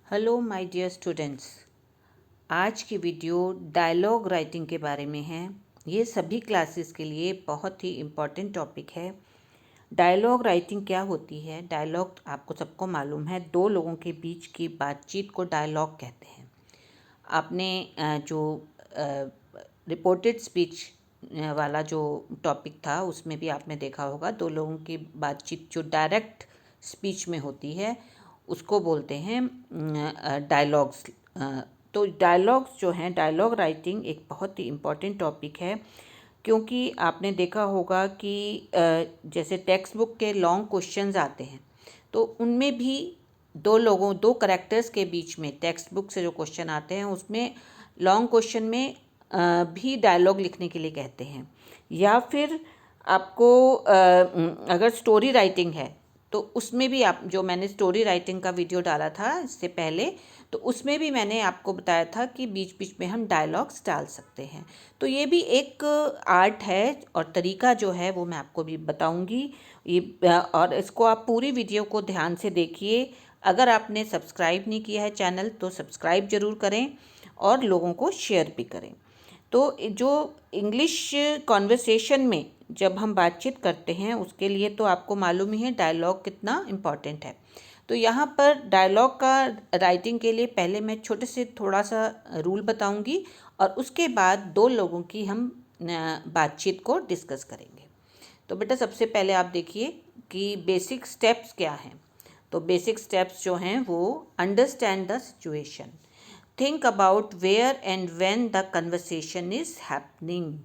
Hello my dear students. आज की video dialogue writing के बारे में है। ये सभी क्लासेस के लिए बहुत ही इम्पॉर्टेंट टॉपिक है। डायलॉग राइटिंग क्या होती है? डायलॉग आपको सबको मालूम है, दो लोगों के बीच की बातचीत को डायलॉग कहते हैं। आपने जो रिपोर्टेड स्पीच वाला जो टॉपिक था उसमें भी आपने देखा होगा, दो लोगों की बातचीत जो डायरेक्ट स्पीच में होती है उसको बोलते हैं डायलॉग्स। तो डायलॉग्स जो हैं, डायलॉग राइटिंग एक बहुत ही इम्पॉर्टेंट टॉपिक है, क्योंकि आपने देखा होगा कि जैसे टेक्स्ट बुक के लॉन्ग क्वेश्चंस आते हैं तो उनमें भी दो करेक्टर्स के बीच में टेक्स्ट बुक से जो क्वेश्चन आते हैं उसमें लॉन्ग क्वेश्चन में भी डायलॉग लिखने के लिए कहते हैं। या फिर आपको अगर स्टोरी राइटिंग है तो उसमें भी आप, जो मैंने स्टोरी राइटिंग का वीडियो डाला था इससे पहले, तो उसमें भी मैंने आपको बताया था कि बीच बीच में हम डायलॉग्स डाल सकते हैं। तो ये भी एक आर्ट है और तरीका जो है वो मैं आपको भी बताऊंगी। और इसको आप पूरी वीडियो को ध्यान से देखिए। अगर आपने सब्सक्राइब नहीं किया है चैनल तो सब्सक्राइब ज़रूर करें और लोगों को शेयर भी करें। तो जो इंग्लिश कॉन्वर्सेशन में जब हम बातचीत करते हैं उसके लिए तो आपको मालूम ही है डायलॉग कितना इम्पॉर्टेंट है। तो यहाँ पर डायलॉग का राइटिंग के लिए पहले मैं छोटे से थोड़ा सा रूल बताऊंगी और उसके बाद दो लोगों की हम बातचीत को डिस्कस करेंगे। तो बेटा सबसे पहले आप देखिए कि बेसिक स्टेप्स क्या हैं। तो बेसिक स्टेप्स जो हैं वो understand the situation, think about where and when the conversation is happening.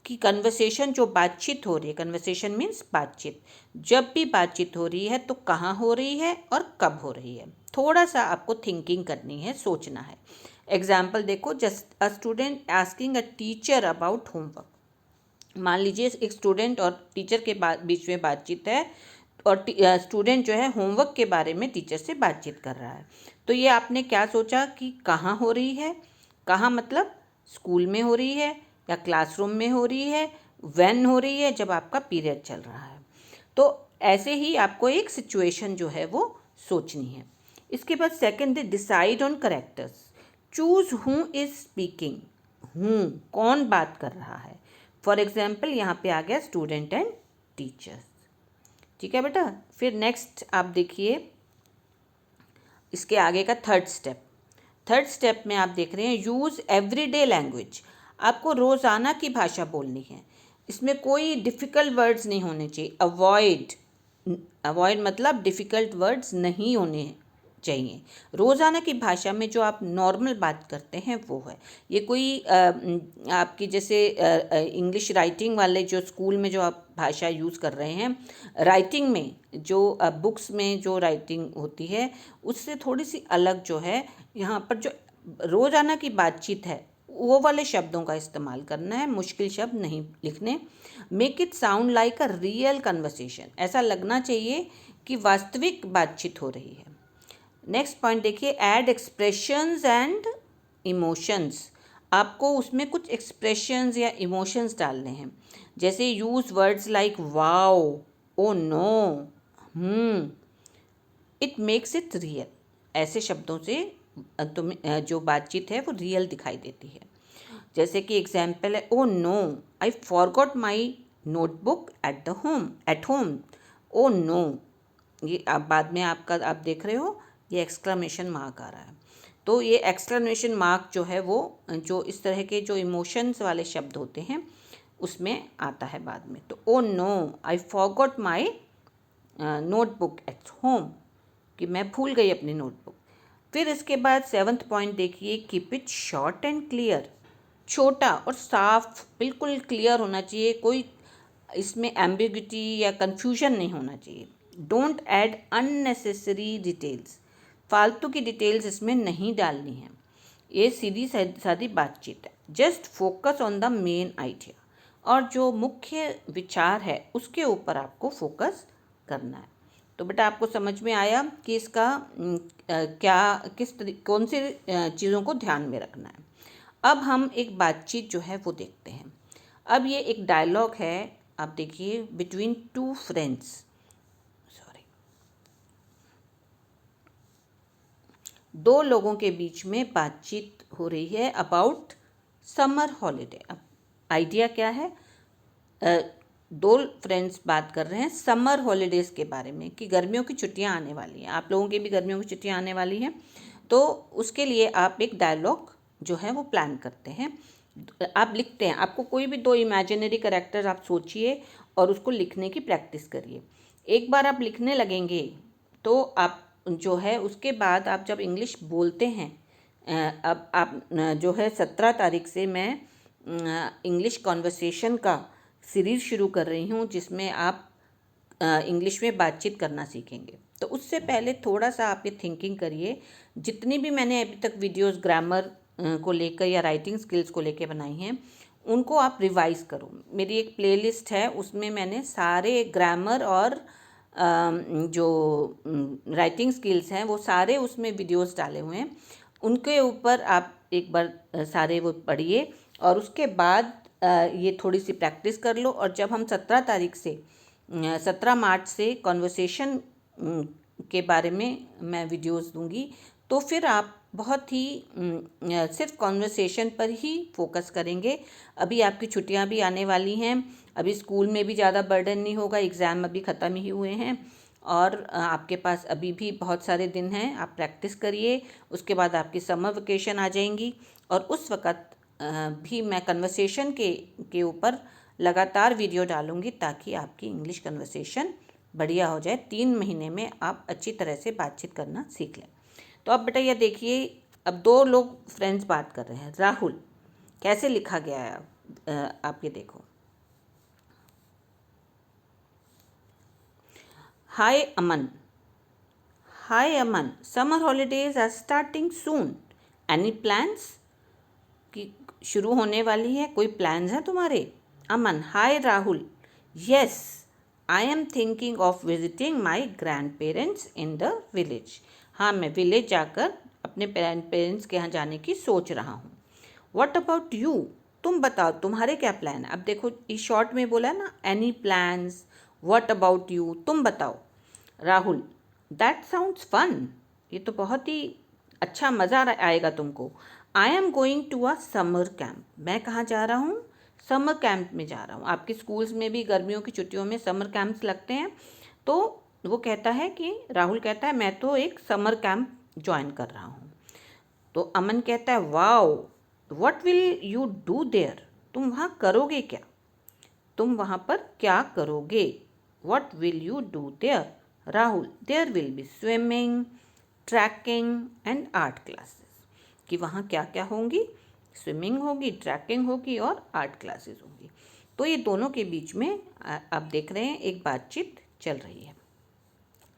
कि कन्वर्सेशन जो बातचीत हो रही है, कन्वर्सेशन मीन्स बातचीत, जब भी बातचीत हो रही है तो कहाँ हो रही है और कब हो रही है। थोड़ा सा आपको थिंकिंग करनी है, सोचना है। एग्जाम्पल देखो, just a student asking a teacher about homework. मान लीजिए एक स्टूडेंट और टीचर के बीच में बातचीत है और स्टूडेंट जो है होमवर्क के बारे में टीचर से बातचीत कर रहा है। तो ये आपने क्या सोचा कि कहाँ हो रही है? कहाँ मतलब स्कूल में हो रही है या क्लासरूम में हो रही है, व्हेन हो रही है, जब आपका पीरियड चल रहा है। तो ऐसे ही आपको एक सिचुएशन जो है वो सोचनी है। इसके बाद second, decide on characters, choose who is speaking. हूँ कौन बात कर रहा है। फॉर एग्जाम्पल यहाँ पे आ गया स्टूडेंट एंड टीचर्स। ठीक है बेटा। फिर नेक्स्ट आप देखिए इसके आगे का थर्ड स्टेप में आप देख रहे हैं यूज़ एवरीडे लैंग्वेज। आपको रोज़ाना की भाषा बोलनी है, इसमें कोई डिफ़िकल्ट वर्ड्स नहीं होने चाहिए। अवॉइड मतलब डिफ़िकल्ट वर्ड्स नहीं होने चाहिए। रोज़ाना की भाषा में जो आप नॉर्मल बात करते हैं वो है। ये कोई आपकी जैसे इंग्लिश राइटिंग वाले जो स्कूल में जो आप भाषा यूज़ कर रहे हैं, राइटिंग में जो बुक्स में जो राइटिंग होती है उससे थोड़ी सी अलग जो है। यहाँ पर जो रोज़ाना की बातचीत है वो वाले शब्दों का इस्तेमाल करना है, मुश्किल शब्द नहीं लिखने। Make it sound like a real conversation, ऐसा लगना चाहिए कि वास्तविक बातचीत हो रही है। नेक्स्ट पॉइंट देखिए, ऐड एक्सप्रेशंस एंड इमोशंस। आपको उसमें कुछ एक्सप्रेशंस या इमोशंस डालने हैं। जैसे use words like wow, oh no, it makes it real. ऐसे शब्दों से तुम्हें जो बातचीत है वो रियल दिखाई देती है। जैसे कि एग्जाम्पल है, oh no I forgot my notebook at home. Oh no, ये आप बाद में आपका आप देख रहे हो ये एक्सक्लेमेशन मार्क आ रहा है। तो ये एक्सक्लेमेशन मार्क जो है वो जो इस तरह के जो इमोशंस वाले शब्द होते हैं उसमें आता है बाद में। तो oh no I forgot my notebook at home, कि मैं भूल गई अपनी नोटबुक। फिर इसके बाद सेवन्थ पॉइंट देखिए, keep it short and clear. छोटा और साफ, बिल्कुल क्लियर होना चाहिए, कोई इसमें एम्बिग्यूटी या कन्फ्यूजन नहीं होना चाहिए। डोंट ऐड अननेसेसरी डिटेल्स, फालतू की डिटेल्स इसमें नहीं डालनी है। ये सीधी सादी बातचीत है। Just focus on the main idea, और जो मुख्य विचार है उसके ऊपर आपको फोकस करना है। तो बेटा आपको समझ में आया कि इसका क्या कौन सी चीज़ों को ध्यान में रखना है। अब हम एक बातचीत जो है वो देखते हैं। अब ये एक डायलॉग है, आप देखिए, बिटवीन टू फ्रेंड्स। सॉरी, दो लोगों के बीच में बातचीत हो रही है अबाउट समर हॉलीडे। अब आइडिया क्या है, दो फ्रेंड्स बात कर रहे हैं समर हॉलीडेज़ के बारे में कि गर्मियों की छुट्टियां आने वाली हैं, आप लोगों की भी गर्मियों की छुट्टियां आने वाली हैं। तो उसके लिए आप एक डायलॉग जो है वो प्लान करते हैं, आप लिखते हैं। आपको कोई भी दो इमेजिनरी कैरेक्टर आप सोचिए और उसको लिखने की प्रैक्टिस करिए। एक बार आप लिखने लगेंगे तो आप जो है उसके बाद आप जब इंग्लिश बोलते हैं, अब आप जो है 17 तारीख से मैं इंग्लिश कॉन्वर्सेशन का सीरीज़ शुरू कर रही हूँ जिसमें आप इंग्लिश में बातचीत करना सीखेंगे। तो उससे पहले थोड़ा सा आप ये थिंकिंग करिए, जितनी भी मैंने अभी तक वीडियोस ग्रामर को लेकर या राइटिंग स्किल्स को लेकर बनाई हैं उनको आप रिवाइज़ करो। मेरी एक प्लेलिस्ट है, उसमें मैंने सारे ग्रामर और जो राइटिंग स्किल्स हैं वो सारे उसमें वीडियोस डाले हुए हैं, उनके ऊपर आप एक बार सारे वो पढ़िए और उसके बाद ये थोड़ी सी प्रैक्टिस कर लो। और जब हम 17 तारीख से 17 मार्च से कॉन्वर्सेशन के बारे में मैं वीडियोस दूंगी, तो फिर आप बहुत ही सिर्फ कॉन्वर्सेशन पर ही फोकस करेंगे। अभी आपकी छुट्टियां भी आने वाली हैं, अभी स्कूल में भी ज़्यादा बर्डन नहीं होगा, एग्ज़ाम अभी ख़त्म ही हुए हैं और आपके पास अभी भी बहुत सारे दिन हैं। आप प्रैक्टिस करिए, उसके बाद आपकी समर वेकेशन आ जाएंगी और उस वक़्त भी मैं कन्वर्सेशन के ऊपर लगातार वीडियो डालूंगी ताकि आपकी इंग्लिश कन्वर्सेशन बढ़िया हो जाए। 3 महीने में आप अच्छी तरह से बातचीत करना सीख लें। तो अब बेटा ये देखिए, अब दो लोग फ्रेंड्स बात कर रहे हैं। राहुल कैसे लिखा गया है आप ये देखो। Hi Aman, hi Aman, summer holidays are starting soon, any plans? कि शुरू होने वाली है, कोई प्लान्स हैं तुम्हारे? Aman, hi Rahul, yes I am thinking of visiting my grandparents in the village. हाँ, मैं विलेज जाकर अपने पेरेंट्स के यहाँ जाने की सोच रहा हूँ। What about you? तुम बताओ तुम्हारे क्या प्लान है? अब देखो इस शॉर्ट में बोला ना, any plans, what about you, तुम बताओ। राहुल, दैट साउंड्स फन, ये तो बहुत ही अच्छा, मज़ा आएगा तुमको। I am going to a summer camp, मैं कहाँ जा रहा हूँ? समर कैंप में जा रहा हूँ। आपके स्कूल्स में भी गर्मियों की छुट्टियों में समर कैंप्स लगते हैं। तो वो कहता है कि राहुल कहता है मैं तो एक समर कैंप ज्वाइन कर रहा हूँ। तो अमन कहता है wow, what will you do there? तुम वहाँ करोगे क्या? तुम वहाँ पर क्या करोगे? What will you do there? Rahul, there will be swimming, trekking and art classes. कि वहाँ क्या क्या होंगी? स्विमिंग होगी, ट्रैकिंग होगी और आर्ट क्लासेस होंगी। तो ये दोनों के बीच में आप देख रहे हैं एक बातचीत चल रही है।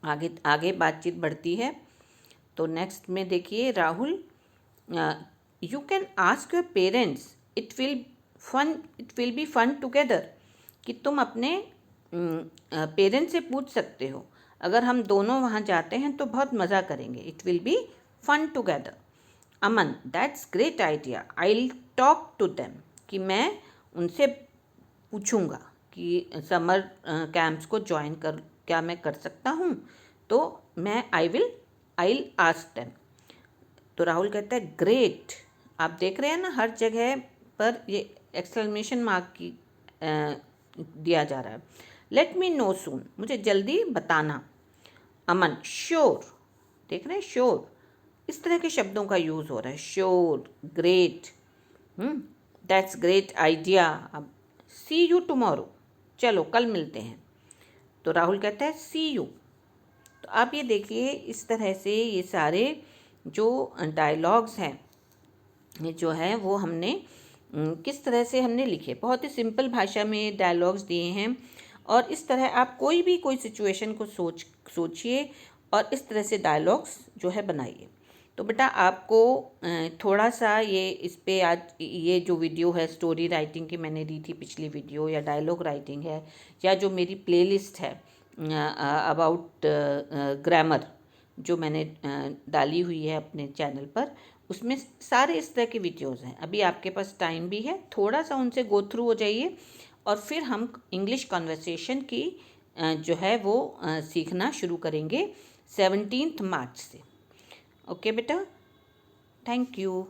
आगे आगे बातचीत बढ़ती है। तो नेक्स्ट में देखिए, Rahul, you can ask your parents, it will be fun together. कि तुम अपने पेरेंट्स से पूछ सकते हो, अगर हम दोनों वहाँ जाते हैं तो बहुत मज़ा करेंगे। It will be fun together. Aman, that's great idea, I will talk to them. कि मैं उनसे पूछूंगा कि समर कैंप्स को ज्वाइन कर क्या मैं कर सकता हूँ। तो मैं आई विल आस्क देम। तो राहुल कहता है ग्रेट। आप देख रहे हैं ना, हर जगह पर ये एक्सक्लेमेशन मार्क की दिया जा रहा है। लेट मी नो सून, मुझे जल्दी बताना। अमन, श्योर। देख रहे हैं, श्योर, इस तरह के शब्दों का यूज़ हो रहा है। Sure, great, that's great idea. अब सी यू टुमारो, चलो कल मिलते हैं। तो राहुल कहता है सी यू। तो आप ये देखिए, इस तरह से ये सारे जो डायलॉग्स हैं ये जो है वो हमने किस तरह से हमने लिखे, बहुत ही सिंपल भाषा में डायलॉग्स दिए हैं। और इस तरह आप कोई सिचुएशन को सोचिए और इस तरह से डायलॉग्स जो है बनाइए। तो बेटा आपको थोड़ा सा ये इस पे आज ये जो वीडियो है स्टोरी राइटिंग की मैंने दी थी पिछली वीडियो, या डायलॉग राइटिंग है, या जो मेरी प्लेलिस्ट है अबाउट ग्रामर जो मैंने डाली हुई है अपने चैनल पर, उसमें सारे इस तरह के वीडियोस हैं। अभी आपके पास टाइम भी है, थोड़ा सा उनसे गो थ्रू हो जाइए और फिर हम इंग्लिश कन्वर्सेशन की जो है वो सीखना शुरू करेंगे 17 मार्च से। ओके बेटा, थैंक यू।